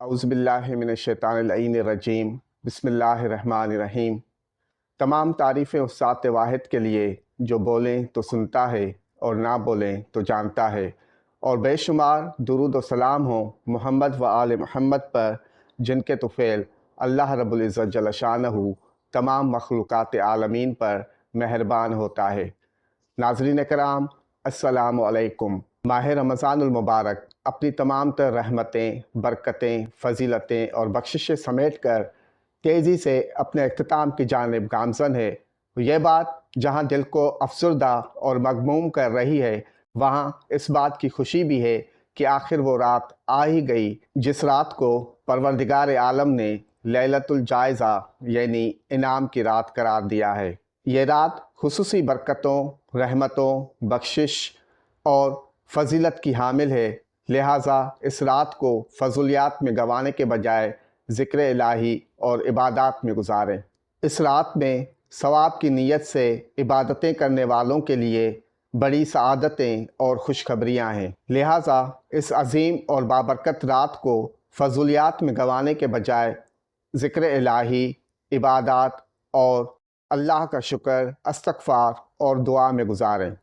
अऊज़ुबिल्लाहिमिनश्शैतानिर्रजीम बिस्मिल्लाहिर्रहमानिर्रहीम। तमाम तारीफ़ें उस ज़ात वाहिद के लिए जो बोलें तो सुनता है और ना बोलें तो जानता है, और बेशुमार दुरूद व सलाम हो मोहम्मद व आले मोहम्मद पर जिनके तुफ़ैल अल्लाह रब्बुल इज़्ज़त जल्ल शानहू तमाम मखलूक़ात आलमीन पर मेहरबान होता है। नाज़रीन कराम, अस्सलामु अलैकुम। माह रमज़ानुल मुबारक अपनी तमाम तर रहमतें, बरकतें, फ़जीलतें और बख्शिशें समेट कर तेज़ी से अपने अख्ताम की जानिब गामज़न है। यह बात जहाँ दिल को अफसरदा और मगमूम कर रही है, वहाँ इस बात की खुशी भी है कि आखिर वो रात आ ही गई जिस रात को परवरदिगार आलम ने लैलतुल जायज़ा यानी इनाम की रात करार दिया है। ये रात खुसूसी बरकतों, रहमतों, बख्शिश और फ़जीलत की हामिल है। लिहाजा इस रात को फ़ज़ुलियात में गंवाने के बजाय ज़िक्र इलाही और इबादत में गुजारें। इस रात में सवाब की नीयत से इबादतें करने वालों के लिए बड़ी सआदतें और खुशखबरियाँ हैं। लिहाजा इस अज़ीम और बाबरकत रात को फ़ज़ुलियात में गंवाने के बजाय ज़िक्र इलाही, इबादत और अल्लाह का शुक्र, इस्तिग़फ़ार और दुआ में गुजारें।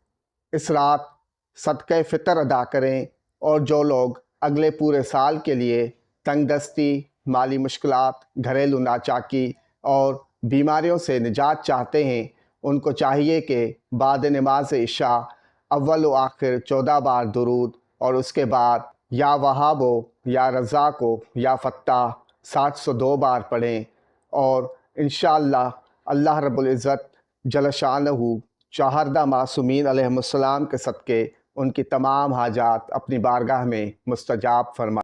इस रात सदक़े फ़ितर अदा करें, और जो लोग अगले पूरे साल के लिए तंगदस्ती, माली मुश्किलात, घरेलू नाचाकी और बीमारियों से निजात चाहते हैं, उनको चाहिए कि बाद नमाज इशा अव्वल व आखिर 14 बार दुरूद और उसके बाद या वहाबो या रज़ाको या फ़त्ताह 702 बार पढ़ें, और इंशाअल्लाह अल्लाह रब्बुल इज़्ज़त जल्ल शानहू चाहरदा मासूमीन अलैहिमुस्सलाम के सदक़े उनकी तमाम हाजात अपनी बारगाह में मुस्तजाब फरमा।